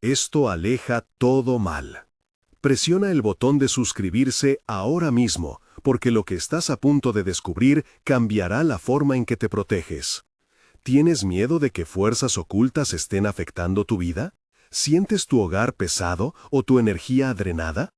Esto aleja todo mal. Presiona el botón de suscribirse ahora mismo, porque lo que estás a punto de descubrir cambiará la forma en que te proteges. ¿Tienes miedo de que fuerzas ocultas estén afectando tu vida? ¿Sientes tu hogar pesado o tu energía drenada?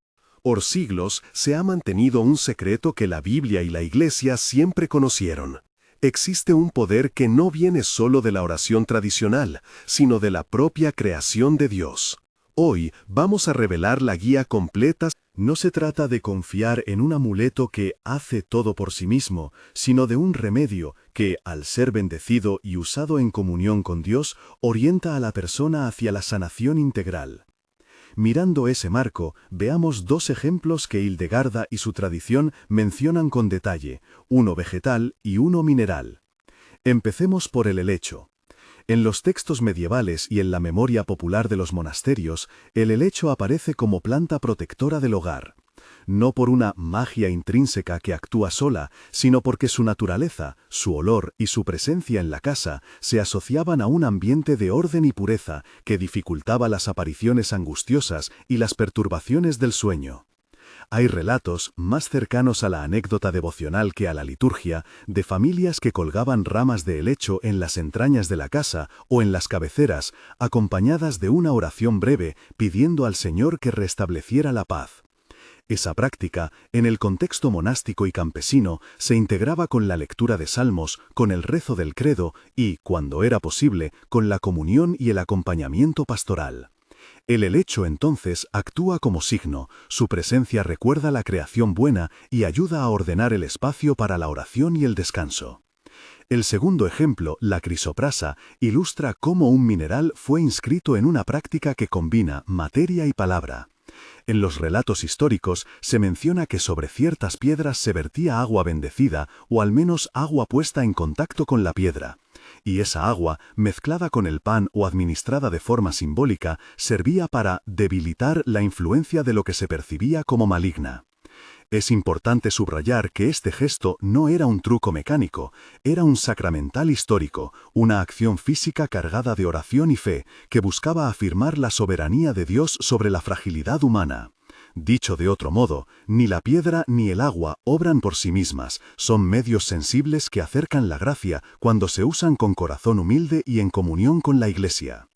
Por siglos se ha mantenido un secreto que la Biblia y la Iglesia siempre conocieron. Existe un poder que no viene solo de la oración tradicional, sino de la propia creación de Dios. Hoy vamos a revelar la guía completa. No se trata de confiar en un amuleto que hace todo por sí mismo, sino de un remedio que, al ser bendecido y usado en comunión con Dios, orienta a la persona hacia la sanación integral. Mirando ese marco, veamos dos ejemplos que Hildegarda y su tradición mencionan con detalle, uno vegetal y uno mineral. Empecemos por el helecho. En los textos medievales y en la memoria popular de los monasterios, el helecho aparece como planta protectora del hogar. No por una magia intrínseca que actúa sola, sino porque su naturaleza, su olor y su presencia en la casa se asociaban a un ambiente de orden y pureza que dificultaba las apariciones angustiosas y las perturbaciones del sueño. Hay relatos, más cercanos a la anécdota devocional que a la liturgia, de familias que colgaban ramas de helecho en las entrañas de la casa o en las cabeceras, acompañadas de una oración breve pidiendo al Señor que restableciera la paz. Esa práctica, en el contexto monástico y campesino, se integraba con la lectura de salmos, con el rezo del credo y, cuando era posible, con la comunión y el acompañamiento pastoral. El helecho entonces actúa como signo, su presencia recuerda la creación buena y ayuda a ordenar el espacio para la oración y el descanso. El segundo ejemplo, la crisoprasa, ilustra cómo un mineral fue inscrito en una práctica que combina materia y palabra. En los relatos históricos se menciona que sobre ciertas piedras se vertía agua bendecida o al menos agua puesta en contacto con la piedra. Y esa agua, mezclada con el pan o administrada de forma simbólica, servía para debilitar la influencia de lo que se percibía como maligna. Es importante subrayar que este gesto no era un truco mecánico, era un sacramental histórico, una acción física cargada de oración y fe, que buscaba afirmar la soberanía de Dios sobre la fragilidad humana. Dicho de otro modo, ni la piedra ni el agua obran por sí mismas, son medios sensibles que acercan la gracia cuando se usan con corazón humilde y en comunión con la Iglesia.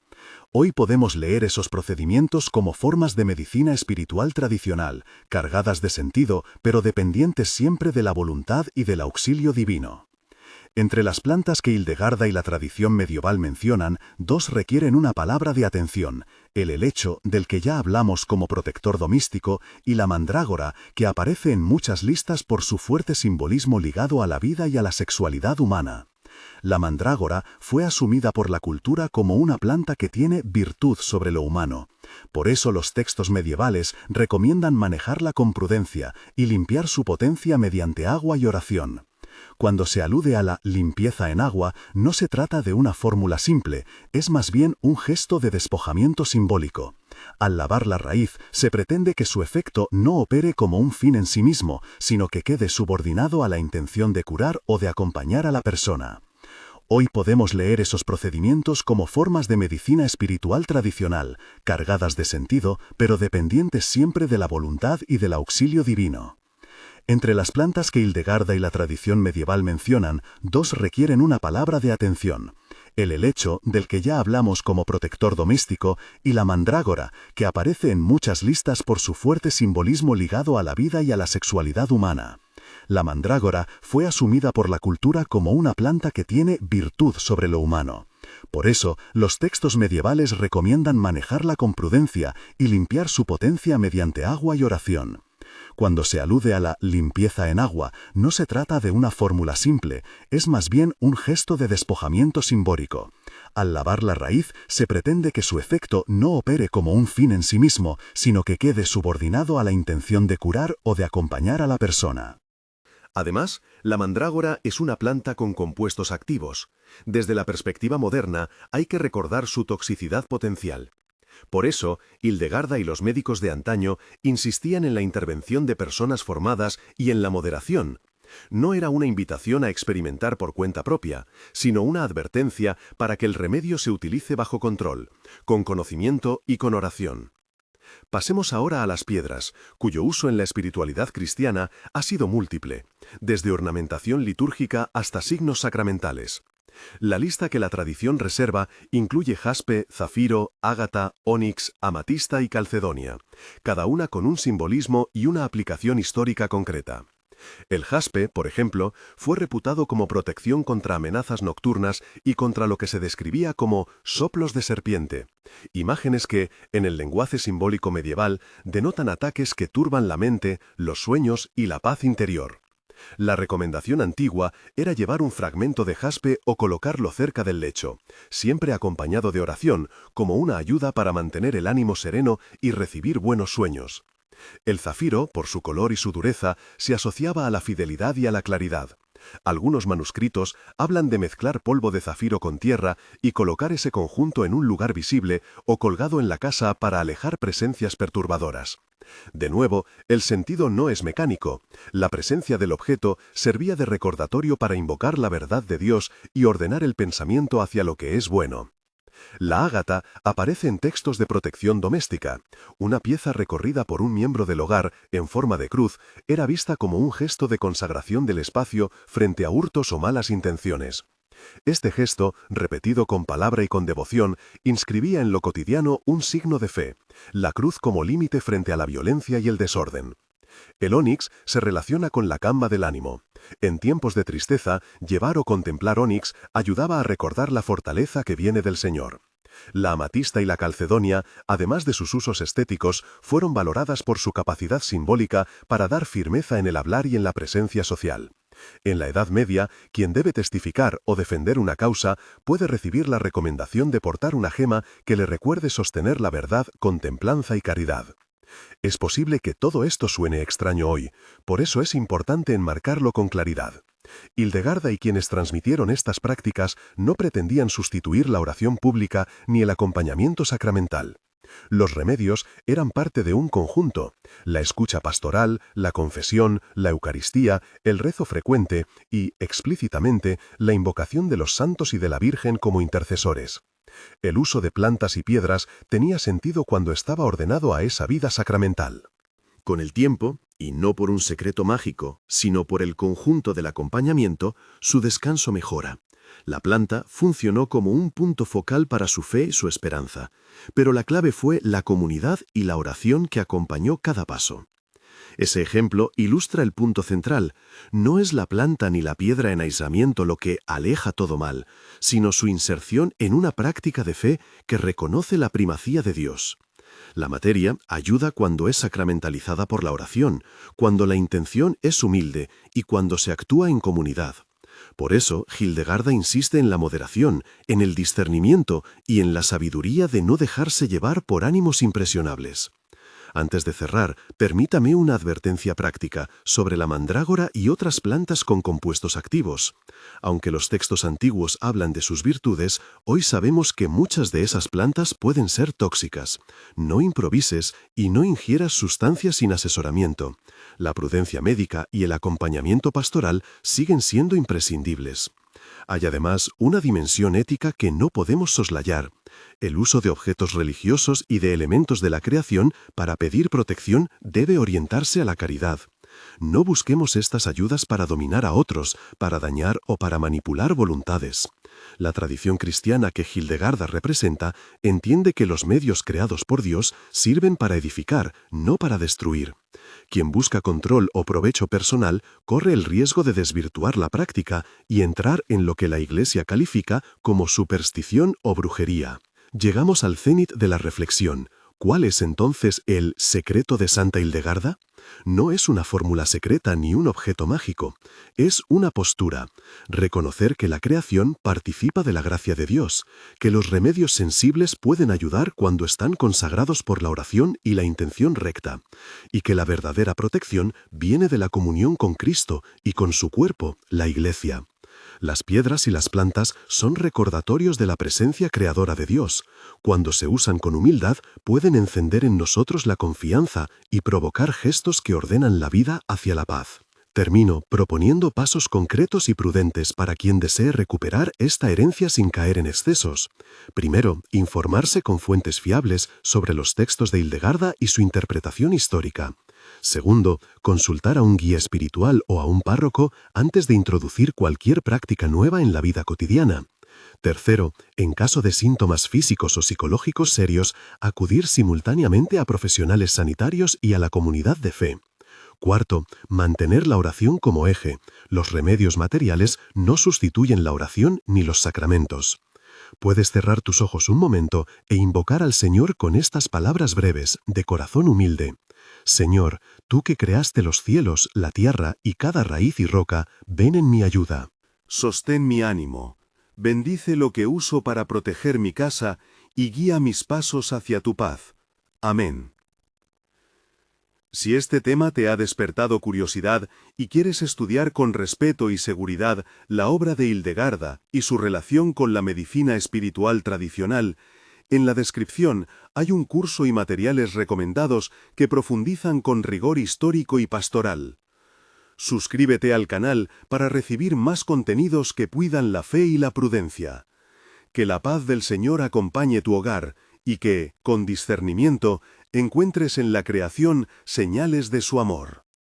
Hoy podemos leer esos procedimientos como formas de medicina espiritual tradicional, cargadas de sentido, pero dependientes siempre de la voluntad y del auxilio divino. Entre las plantas que Hildegarda y la tradición medieval mencionan, dos requieren una palabra de atención: el helecho, del que ya hablamos como protector domístico, y la mandrágora, que aparece en muchas listas por su fuerte simbolismo ligado a la vida y a la sexualidad humana. La mandrágora fue asumida por la cultura como una planta que tiene virtud sobre lo humano. Por eso los textos medievales recomiendan manejarla con prudencia y limpiar su potencia mediante agua y oración. Cuando se alude a la limpieza en agua, no se trata de una fórmula simple, es más bien un gesto de despojamiento simbólico. Al lavar la raíz, se pretende que su efecto no opere como un fin en sí mismo, sino que quede subordinado a la intención de curar o de acompañar a la persona. Hoy podemos leer esos procedimientos como formas de medicina espiritual tradicional, cargadas de sentido, pero dependientes siempre de la voluntad y del auxilio divino. Entre las plantas que Hildegarda y la tradición medieval mencionan, dos requieren una palabra de atención: el helecho, del que ya hablamos como protector doméstico, y la mandrágora, que aparece en muchas listas por su fuerte simbolismo ligado a la vida y a la sexualidad humana. La mandrágora fue asumida por la cultura como una planta que tiene virtud sobre lo humano. Por eso, los textos medievales recomiendan manejarla con prudencia y limpiar su potencia mediante agua y oración. Cuando se alude a la limpieza en agua, no se trata de una fórmula simple, es más bien un gesto de despojamiento simbólico. Al lavar la raíz, se pretende que su efecto no opere como un fin en sí mismo, sino que quede subordinado a la intención de curar o de acompañar a la persona. Además, la mandrágora es una planta con compuestos activos. Desde la perspectiva moderna, hay que recordar su toxicidad potencial. Por eso, Hildegarda y los médicos de antaño insistían en la intervención de personas formadas y en la moderación. No era una invitación a experimentar por cuenta propia, sino una advertencia para que el remedio se utilice bajo control, con conocimiento y con oración. Pasemos ahora a las piedras, cuyo uso en la espiritualidad cristiana ha sido múltiple, desde ornamentación litúrgica hasta signos sacramentales. La lista que la tradición reserva incluye jaspe, zafiro, ágata, ónix, amatista y calcedonia, cada una con un simbolismo y una aplicación histórica concreta. El jaspe, por ejemplo, fue reputado como protección contra amenazas nocturnas y contra lo que se describía como soplos de serpiente, imágenes que, en el lenguaje simbólico medieval, denotan ataques que turban la mente, los sueños y la paz interior. La recomendación antigua era llevar un fragmento de jaspe o colocarlo cerca del lecho, siempre acompañado de oración, como una ayuda para mantener el ánimo sereno y recibir buenos sueños. El zafiro, por su color y su dureza, se asociaba a la fidelidad y a la claridad. Algunos manuscritos hablan de mezclar polvo de zafiro con tierra y colocar ese conjunto en un lugar visible o colgado en la casa para alejar presencias perturbadoras. De nuevo, el sentido no es mecánico. La presencia del objeto servía de recordatorio para invocar la verdad de Dios y ordenar el pensamiento hacia lo que es bueno. La ágata aparece en textos de protección doméstica. Una pieza recorrida por un miembro del hogar, en forma de cruz, era vista como un gesto de consagración del espacio frente a hurtos o malas intenciones. Este gesto, repetido con palabra y con devoción, inscribía en lo cotidiano un signo de fe, la cruz como límite frente a la violencia y el desorden. El ónix se relaciona con la calma del ánimo. En tiempos de tristeza, llevar o contemplar ónix ayudaba a recordar la fortaleza que viene del Señor. La amatista y la calcedonia, además de sus usos estéticos, fueron valoradas por su capacidad simbólica para dar firmeza en el hablar y en la presencia social. En la Edad Media, quien debe testificar o defender una causa puede recibir la recomendación de portar una gema que le recuerde sostener la verdad con templanza y caridad. Es posible que todo esto suene extraño hoy, por eso es importante enmarcarlo con claridad. Hildegarda y quienes transmitieron estas prácticas no pretendían sustituir la oración pública ni el acompañamiento sacramental. Los remedios eran parte de un conjunto: la escucha pastoral, la confesión, la Eucaristía, el rezo frecuente y, explícitamente, la invocación de los santos y de la Virgen como intercesores. El uso de plantas y piedras tenía sentido cuando estaba ordenado a esa vida sacramental. Con el tiempo, y no por un secreto mágico, sino por el conjunto del acompañamiento, su descanso mejora. La planta funcionó como un punto focal para su fe y su esperanza, pero la clave fue la comunidad y la oración que acompañó cada paso. Ese ejemplo ilustra el punto central. No es la planta ni la piedra en aislamiento lo que aleja todo mal, sino su inserción en una práctica de fe que reconoce la primacía de Dios. La materia ayuda cuando es sacramentalizada por la oración, cuando la intención es humilde y cuando se actúa en comunidad. Por eso, Hildegarda insiste en la moderación, en el discernimiento y en la sabiduría de no dejarse llevar por ánimos impresionables. Antes de cerrar, permítame una advertencia práctica sobre la mandrágora y otras plantas con compuestos activos. Aunque los textos antiguos hablan de sus virtudes, hoy sabemos que muchas de esas plantas pueden ser tóxicas. No improvises y no ingieras sustancias sin asesoramiento. La prudencia médica y el acompañamiento pastoral siguen siendo imprescindibles. Hay además una dimensión ética que no podemos soslayar: el uso de objetos religiosos y de elementos de la creación para pedir protección debe orientarse a la caridad. No busquemos estas ayudas para dominar a otros, para dañar o para manipular voluntades. La tradición cristiana que Hildegarda representa entiende que los medios creados por Dios sirven para edificar, no para destruir. Quien busca control o provecho personal corre el riesgo de desvirtuar la práctica y entrar en lo que la Iglesia califica como superstición o brujería. Llegamos al cénit de la reflexión. ¿Cuál es entonces el secreto de Santa Hildegarda? No es una fórmula secreta ni un objeto mágico. Es una postura: reconocer que la creación participa de la gracia de Dios, que los remedios sensibles pueden ayudar cuando están consagrados por la oración y la intención recta, y que la verdadera protección viene de la comunión con Cristo y con su cuerpo, la Iglesia. Las piedras y las plantas son recordatorios de la presencia creadora de Dios. Cuando se usan con humildad, pueden encender en nosotros la confianza y provocar gestos que ordenan la vida hacia la paz. Termino proponiendo pasos concretos y prudentes para quien desee recuperar esta herencia sin caer en excesos. Primero, informarse con fuentes fiables sobre los textos de Hildegarda y su interpretación histórica. Segundo, consultar a un guía espiritual o a un párroco antes de introducir cualquier práctica nueva en la vida cotidiana. Tercero, en caso de síntomas físicos o psicológicos serios, acudir simultáneamente a profesionales sanitarios y a la comunidad de fe. Cuarto, mantener la oración como eje. Los remedios materiales no sustituyen la oración ni los sacramentos. Puedes cerrar tus ojos un momento e invocar al Señor con estas palabras breves, de corazón humilde. Señor, tú que creaste los cielos, la tierra y cada raíz y roca, ven en mi ayuda. Sostén mi ánimo. Bendice lo que uso para proteger mi casa y guía mis pasos hacia tu paz. Amén. Si este tema te ha despertado curiosidad y quieres estudiar con respeto y seguridad la obra de Hildegarda y su relación con la medicina espiritual tradicional, en la descripción hay un curso y materiales recomendados que profundizan con rigor histórico y pastoral. Suscríbete al canal para recibir más contenidos que cuidan la fe y la prudencia. Que la paz del Señor acompañe tu hogar y que, con discernimiento, encuentres en la creación señales de su amor.